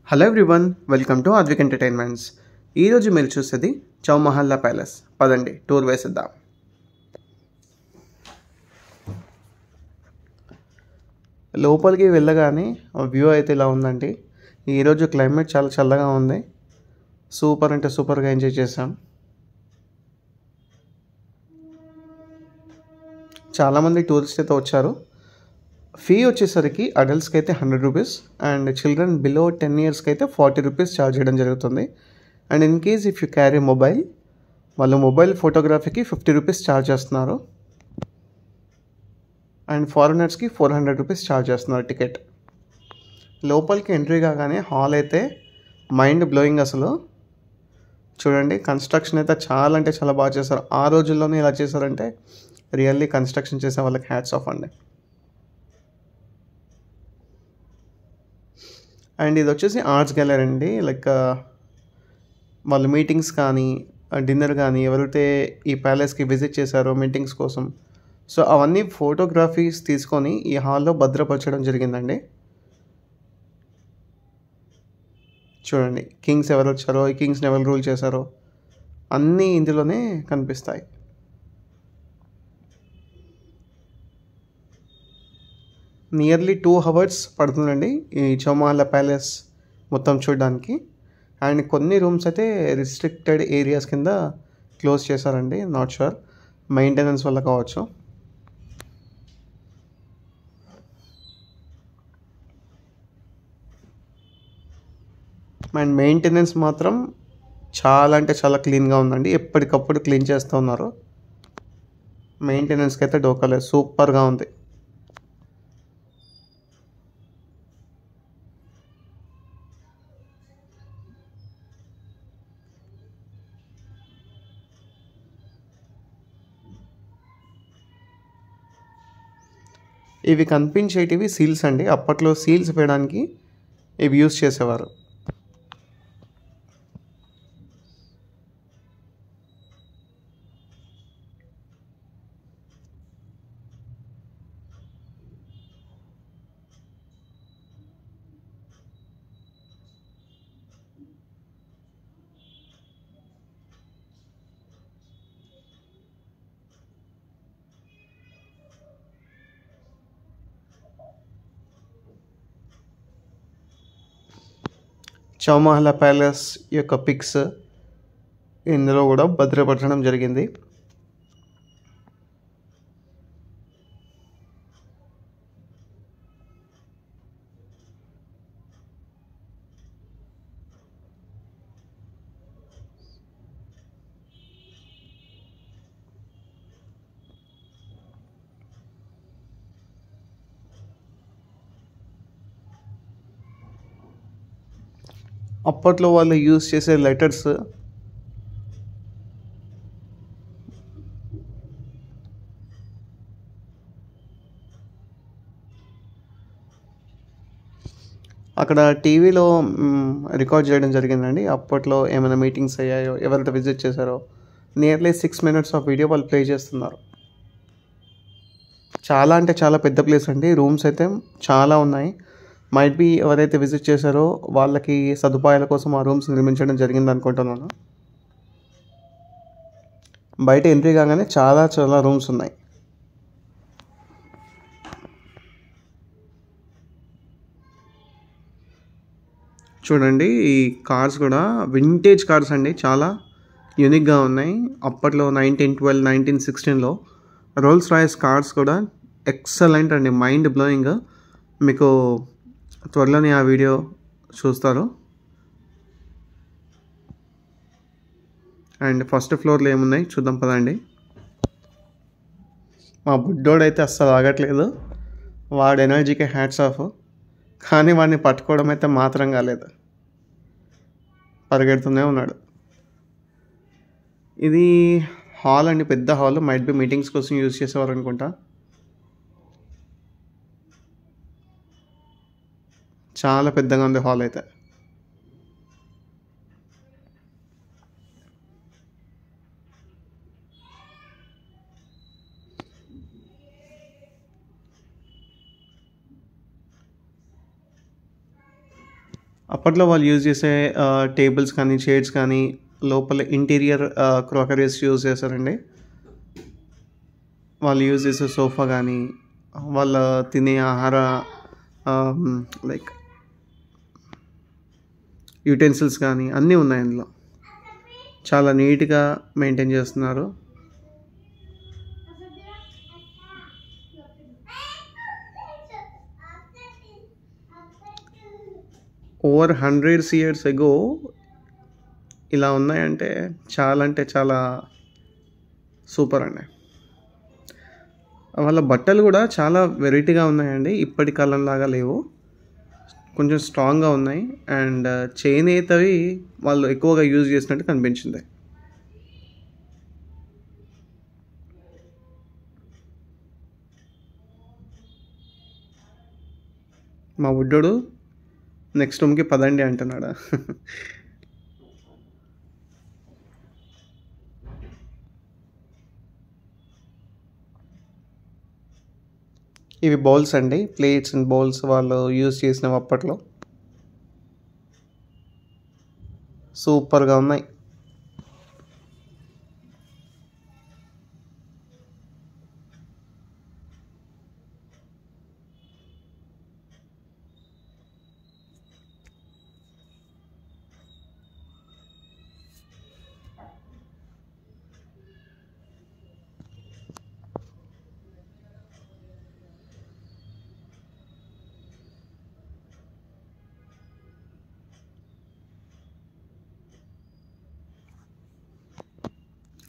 Hello everyone, welcome to Advik entertainments. ఈరోజు మీరు చూసేది చౌమహల్లా ప్యాలెస్. పదండి టూర్ వేసిద్దాం. లోపలికి వెళ్ళగానే వ్యూ అయితే ఇలా ఉందండి. ఈరోజు క్లైమేట్ చాలా చల్లగా ఉంది. సూపర్ అంటే సూపర్గా ఎంజాయ్ చేసాం. చాలామంది టూరిస్ట్ అయితే వచ్చారు. ఫీ వచ్చేసరికి అడల్ట్స్కి అయితే 100 రూపీస్ అండ్ చిల్డ్రన్ బిలో 10 ఇయర్స్కి అయితే 40 రూపీస్ ఛార్జ్ చేయడం జరుగుతుంది. And in case if you carry mobile, వాళ్ళు మొబైల్ ఫోటోగ్రఫీకి 50 రూపీస్ ఛార్జ్ చేస్తున్నారు. అండ్ ఫారినర్స్కి 400 రూపీస్ ఛార్జ్ చేస్తున్నారు టికెట్. లోపలికి ఎంట్రీ కాగానే హాల్ అయితే మైండ్ బ్లోయింగ్. అసలు చూడండి, కన్స్ట్రక్షన్ అయితే చాలా అంటే చాలా బాగా చేశారు. ఆ రోజుల్లోనే ఇలా చేశారంటే రియల్లీ కన్స్ట్రక్షన్ చేసే వాళ్ళకి హ్యాట్స్ ఆఫ్ అండి. అండ్ ఇది వచ్చేసి ఆర్ట్స్ గ్యాలరీ అండి. లైక్ వాళ్ళు మీటింగ్స్ కానీ డిన్నర్ కానీ ఎవరైతే ఈ ప్యాలెస్కి విజిట్ చేశారో మీటింగ్స్ కోసం, సో అవన్నీ ఫోటోగ్రఫీస్ తీసుకొని ఈ హాల్లో భద్రపరచడం జరిగిందండి. చూడండి, కింగ్స్ ఎవరు వచ్చారో, ఈ కింగ్స్ని ఎవరు రూల్ చేశారో అన్నీ ఇందులోనే కనిపిస్తాయి. నియర్లీ 2 hours పడుతుందండి ఈ చౌమహల్లా ప్యాలెస్ మొత్తం చూడడానికి. అండ్ కొన్ని రూమ్స్ అయితే రిస్ట్రిక్టెడ్ ఏరియాస్ కింద క్లోజ్ చేశారండి. నాట్ షూర్, మెయింటెనెన్స్ వల్ల కావచ్చు. అండ్ మెయింటెనెన్స్ మాత్రం చాలా అంటే చాలా క్లీన్గా ఉందండి. ఎప్పటికప్పుడు క్లీన్ చేస్తూ ఉన్నారు. మెయింటెనెన్స్కి అయితే డోకాలేదు, సూపర్గా ఉంది. ఇవి కనిపించేటివి సీల్స్ అండి. అప్పట్లో సీల్స్ వేయడానికి ఇవి యూస్ చేసేవారు. చౌమహల్లా ప్యాలెస్ యొక్క పిక్స్ ఇందులో కూడా భద్రపరచడం జరిగింది. అప్పట్లో వాళ్ళు యూజ్ చేసే లెటర్స్, అక్కడ టీవీలో రికార్డ్ చేయడం జరిగిందండి. అప్పట్లో ఏమైనా మీటింగ్స్ అయ్యాయో, ఎవరైతే విజిట్ చేశారో నియర్లీ 6 minutes ఆఫ్ వీడియో వాళ్ళు ప్లే చేస్తున్నారు. చాలా అంటే చాలా పెద్ద ప్లేస్ అండి. రూమ్స్ అయితే చాలా ఉన్నాయి. మైట్ బీ ఎవరైతే విజిట్ చేశారో వాళ్ళకి సదుపాయాల కోసం ఆ రూమ్స్ నిర్మించడం జరిగింది అనుకుంటున్నాను. బయట ఎంట్రీ కాగానే చాలా చాలా రూమ్స్ ఉన్నాయి. చూడండి, ఈ కార్స్ కూడా వింటేజ్ కార్స్ అండి. చాలా యూనిక్గా ఉన్నాయి. అప్పట్లో 1912, 1916లో రోల్స్ రాయ్స్ కార్స్ కూడా ఎక్సలెంట్ అండి, మైండ్ బ్లోయింగ్. మీకు త్వరలోనే ఆ వీడియో చూస్తారు. అండ్ ఫస్ట్ ఫ్లోర్లో ఏమున్నాయి చూద్దాం పదండి. మా బుడ్డోడైతే అస్సలు ఆగట్లేదు. వాడు ఎనర్జీకి హ్యాట్స్ ఆఫ్. కానీ వాడిని పట్టుకోవడం అయితే మాత్రం కాలేదు, పరిగెడుతూనే ఉన్నాడు. ఇది హాల్ అండి, పెద్ద హాల్. మైట్ బి మీటింగ్స్ కోసం యూజ్ చేసేవారు అనుకుంటా. చాలా పెద్దగా ఉంది హాల్ అయితే. అప్పట్లో వాళ్ళు యూజ్ చేసే టేబుల్స్ కానీ, చైర్స్ కానీ, లోపల ఇంటీరియర్ క్రోకరీస్ యూజ్ చేశారండి. వాళ్ళు యూజ్ చేసే సోఫా కానీ, వాళ్ళ తినే ఆహార ఆహ్, లైక్ యుటెన్సిల్స్ కానీ అన్నీ ఉన్నాయి అందులో. చాలా నీట్‌గా మెయింటైన్ చేస్తున్నారు. ఓవర్ హండ్రెడ్స్ ఇయర్స్ ఎగో ఇలా ఉన్నాయంటే చాలా అంటే చాలా సూపర్ అండి. వాళ్ళ బట్టలు కూడా చాలా వెరైటీగా ఉన్నాయండి. ఇప్పటి కాలంలాగా లేవు. కొంచెం స్ట్రాంగ్‌గా ఉన్నాయి. అండ్ చేనేతవి వాళ్ళు ఎక్కువగా యూజ్ చేసినట్టు కనిపించింది. మా బుడ్డోడు నెక్స్ట్ రూమ్‌కి పదండి అంటున్నాడు. ఇవి బౌల్స్ అండి. ప్లేట్స్ అండ్ బౌల్స్ వాళ్ళు యూజ్ చేసినవి అప్పట్లో. సూపర్‌గా ఉన్నాయి.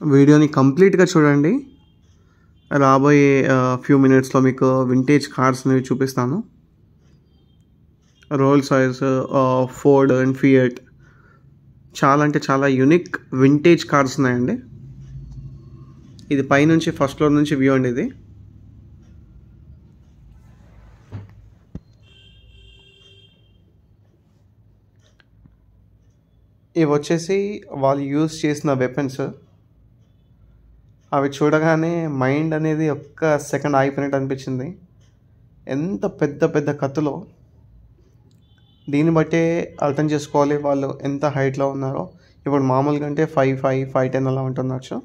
వీడియోని కంప్లీట్‌గా చూడండి. రాబోయే ఫ్యూ మినిట్స్‌లో మీకు వింటేజ్ కార్స్‌ని చూపిస్తాను. Rolls Royce, Ford and fiat చాలా అంటే చాలా యూనిక్ వింటేజ్ కార్స్ ఉన్నాయండి. ఇది పైనుంచి ఫస్ట్ ఫ్లోర్ నుంచి వ్యూ అండి ఇది. ఇవి వచ్చేసి వాళ్ళు యూజ్ చేసిన వెపన్స్. అవి చూడగానే మైండ్ అనేది ఒక్క సెకండ్ ఆగిపోయినట్టు అనిపించింది. ఎంత పెద్ద పెద్ద కత్తులో. దీన్ని బట్టే అర్థం చేసుకోవాలి వాళ్ళు ఎంత హైట్‌లో ఉన్నారో. ఇప్పుడు మామూలుగా అంటే 5'5", 5'10" అలా ఉంటుండొచ్చు.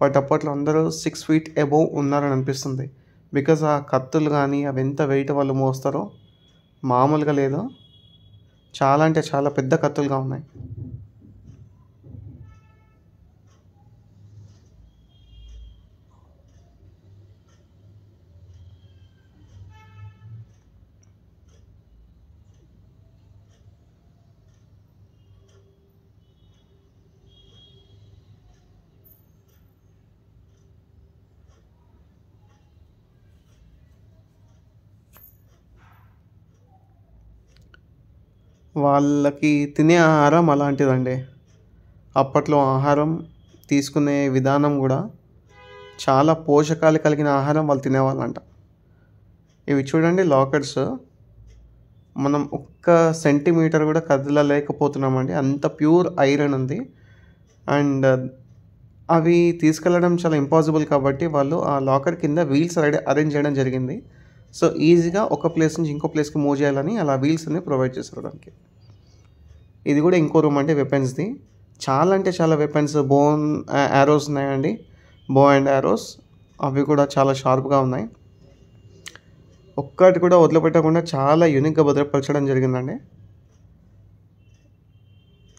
బట్ అప్పట్లో అందరూ 6 ఫీట్ అబోవ్ ఉన్నారని అనిపిస్తుంది. బికాజ్ ఆ కత్తులు కానీ అవి ఎంత వెయిట్ వాళ్ళు మోస్తారో మామూలుగా లేదు. చాలా అంటే చాలా పెద్ద కత్తులుగా ఉన్నాయి. వాళ్ళకి తినే ఆహారం అలాంటిదండి. అప్పట్లో ఆహారం తీసుకునే విధానం కూడా చాలా పోషకాలు కలిగిన ఆహారం వాళ్ళు తినేవాళ్ళంట. ఇవి చూడండి లాకర్స్. మనం ఒక్క సెంటీమీటర్ కూడా కదలలేకపోతున్నామండి. అంత ప్యూర్ ఐరన్ ఉంది. అండ్ అవి తీసుకెళ్ళడం చాలా ఇంపాసిబుల్ కాబట్టి వాళ్ళు ఆ లాకర్ కింద వీల్స్ అరేంజ్ చేయడం జరిగింది. సో ఈజీగా ఒక ప్లేస్ నుంచి ఇంకో ప్లేస్‌కి మూవ్ చేయాలని అలా వీల్స్ అన్ని ప్రొవైడ్ చేశారు దానికి. ఇది కూడా ఇంకో రూమ్ అండి వెపన్స్‌ది. చాలా అంటే చాలా వెపన్స్ యారోస్ ఉన్నాయండి. బో అండ్ యారోస్ అవి కూడా చాలా షార్ప్‌గా ఉన్నాయి. ఒక్కటి కూడా వదిలిపెట్టకుండా చాలా యూనిక్‌గా భద్రపరచడం జరిగిందండి.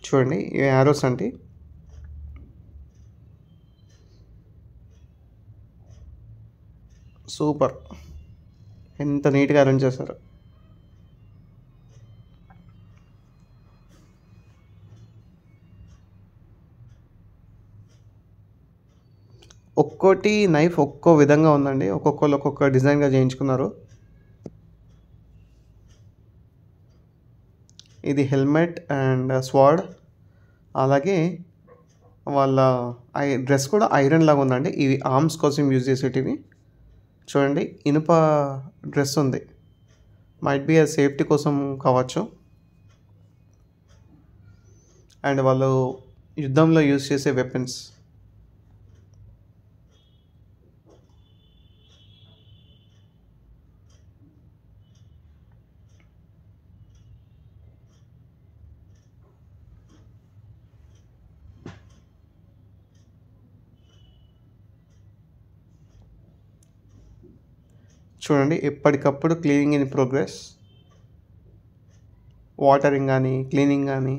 చూడండి ఇవి యారోస్ అండి. సూపర్. ఎంత నీట్‌గా అరేంజ్ చేశారో. ఒక్కోటి నైఫ్ ఒక్కో విధంగా ఉందండి. ఒక్కొక్కళ్ళు ఒక్కొక్క డిజైన్‌గా చేయించుకున్నారు. ఇది హెల్మెట్ అండ్ స్వార్డ్. అలాగే వాళ్ళ డ్రెస్ కూడా ఐరన్ లాగా ఉందండి. ఇవి ఆర్మ్స్ కోసం యూజ్ చేసేటివి. చూడండి ఇనుప డ్రెస్ ఉంది. మైట్ బి అది సేఫ్టీ కోసం కావచ్చు. అండ్ వాళ్ళు యుద్ధంలో యూజ్ చేసే వెపన్స్. చూడండి, ఎప్పటికప్పుడు క్లీనింగ్ ఇన్ ప్రోగ్రెస్. వాటరింగ్ కానీ క్లీనింగ్ కానీ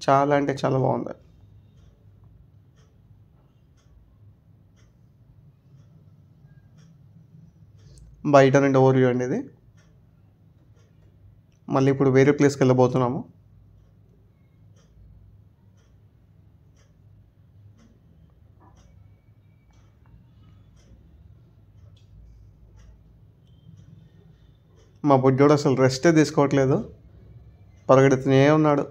చాలా అంటే చాలా బాగుంది. బయట నుండి ఓవర్ వ్యూ అండి ఇది. మళ్ళీ ఇప్పుడు వేరే ప్లేస్కి వెళ్ళబోతున్నాము. మా బుడ్డోడు అసలు రెస్టే తీసుకోవట్లేదు, పరిగెడుతూనే ఉన్నాడు.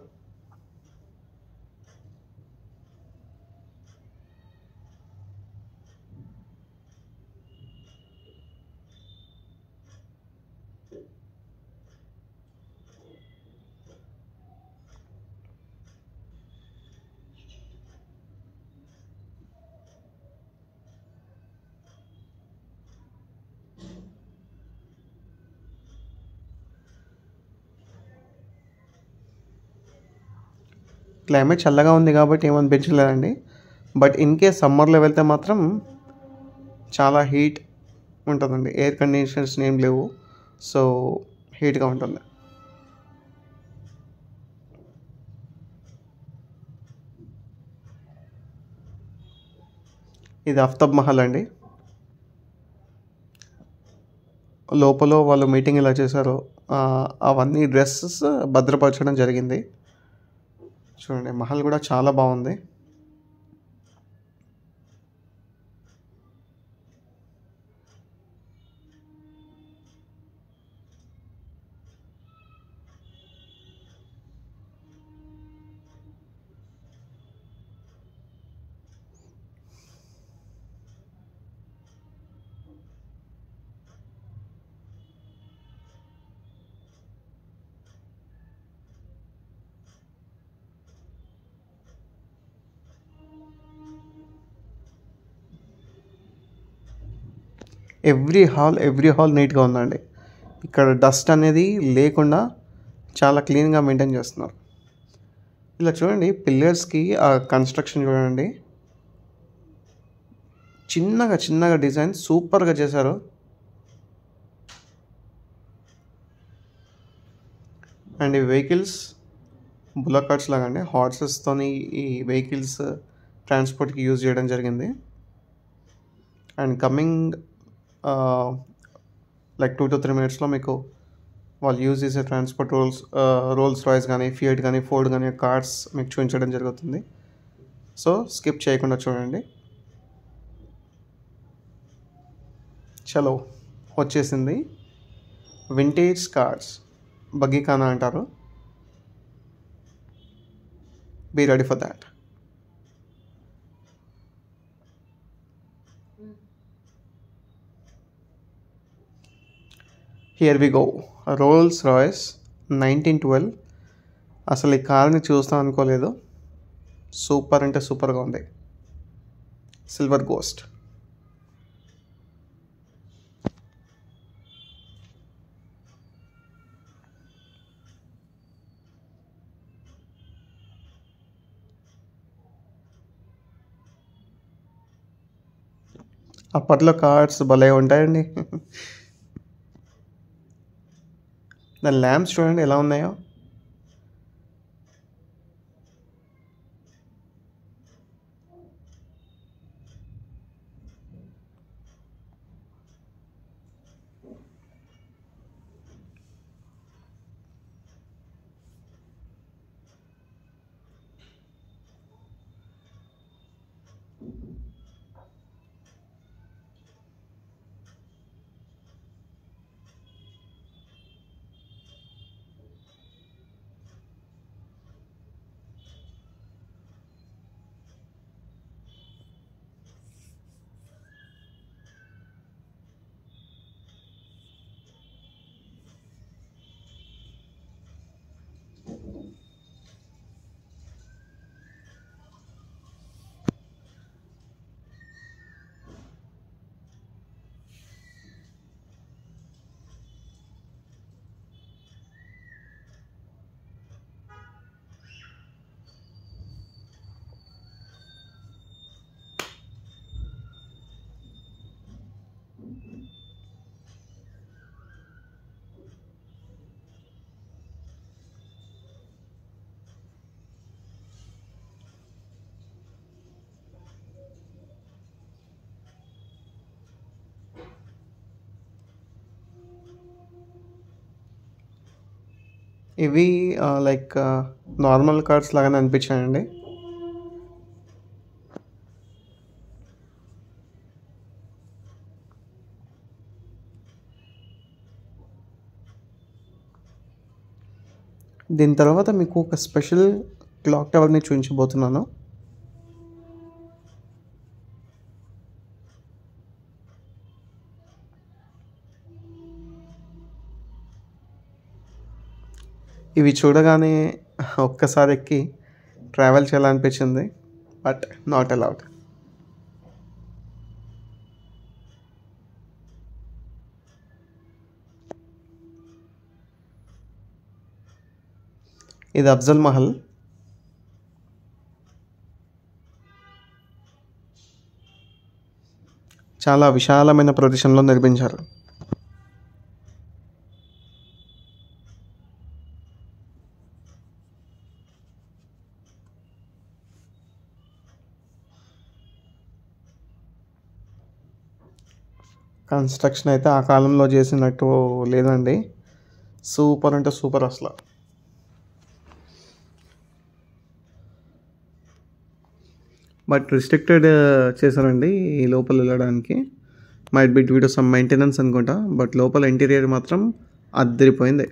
క్లైమేట్ చల్లగా ఉంది కాబట్టి ఏమనిపించలేదండి. బట్ ఇన్ కేస్ సమ్మర్లో వెళ్తే మాత్రం చాలా హీట్ ఉంటుందండి. ఎయిర్ కండిషనర్స్ ఏం లేవు, సో హీట్గా ఉంటుంది. ఇది అఫ్తాబ్ మహల్ అండి. లోపల వాళ్ళు మీటింగ్ ఇలా చేశారు, అవన్నీ డ్రెస్సెస్ భద్రపరచడం జరిగింది. చూడండి, మహల్ కూడా చాలా బాగుంది. ఎవ్రీ హాల్ నీట్గా ఉందండి. ఇక్కడ డస్ట్ అనేది లేకుండా చాలా క్లీన్గా మెయింటైన్ చేస్తున్నారు. ఇలా చూడండి, పిల్లర్స్కి ఆ కన్స్ట్రక్షన్ చూడండి, చిన్నగా డిజైన్ సూపర్గా చేశారు. అండ్ ఈ వెహికల్స్ బుల్లక్ కార్ట్స్ లాగా అండి, హార్సెస్తోని ఈ వెహికల్స్ ట్రాన్స్పోర్ట్కి యూజ్ చేయడం జరిగింది. అండ్ కమింగ్ లైక్ 2 to 3 minutesలో మీకు వాళ్ళు యూజ్ చేసే ట్రాన్స్పోర్ట్ రోల్స్ రాయ్స్ కానీ, ఫియట్ కానీ, ఫోర్డ్ కానీ కార్స్ మీకు చూపించడం జరుగుతుంది. సో స్కిప్ చేయకుండా చూడండి. చలో, వచ్చేసింది వింటేజ్ కార్స్, బగ్గీఖానా అంటారు. Be ready for that. Here we go. Rolls Royce 1912. అసలు ఈ కార్ని చూస్తాం అనుకోలేదు, సూపర్ అంటే సూపర్గా ఉంది. Silver ghost. అప్పట్లో కార్స్ భలే ఉంటాయండి. దాని ల్యాంప్స్ చూడండి ఎలా ఉన్నాయో. ఇవి లైక్ నార్మల్ కార్డ్స్ లాగానే అనిపించాయండి. దీని తర్వాత మీకు ఒక స్పెషల్ క్లాక్ టవర్ని చూపించబోతున్నాను. ఇవి చూడగానే ఒక్కసారి ఎక్కి ట్రావెల్ చేయాలనిపించింది, బట్ నాట్ అలౌడ్. ఇది అఫ్జల్ మహల్. చాలా విశాలమైన ప్రదేశంలో నిర్మించారు. కన్స్ట్రక్షన్ అయితే ఆ కాలంలో చేసినట్టు లేదండి. సూపర్ అంటే సూపర్ అసలు. బట్ రిస్ట్రిక్టెడ్ చేశారండి ఈ లోపల వెళ్ళడానికి. Might be due to some maintenance అనుకుంటా. బట్ లోపల ఇంటీరియర్ మాత్రం అద్దరిపోయింది.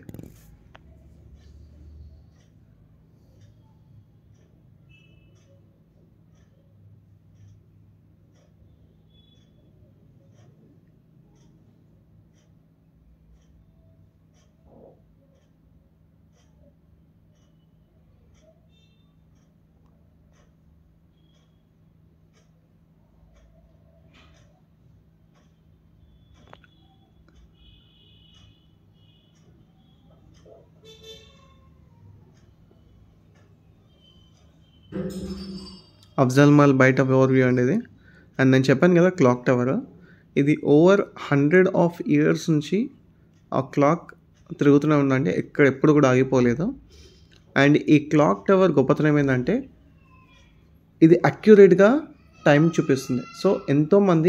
అఫ్జల్ మహల్ బయట ఓవర్ వ్యూ అండి ఇది. అండ్ నేను చెప్పాను కదా క్లాక్ టవర్, ఇది ఓవర్ 100 years నుంచి ఆ క్లాక్ తిరుగుతూనే ఉందండి, ఎప్పుడు కూడా ఆగిపోలేదు. అండ్ ఈ క్లాక్ టవర్ గొప్పతనం ఏంటంటే ఇది అక్యురేట్గా టైం చూపిస్తుంది. సో ఎంతోమంది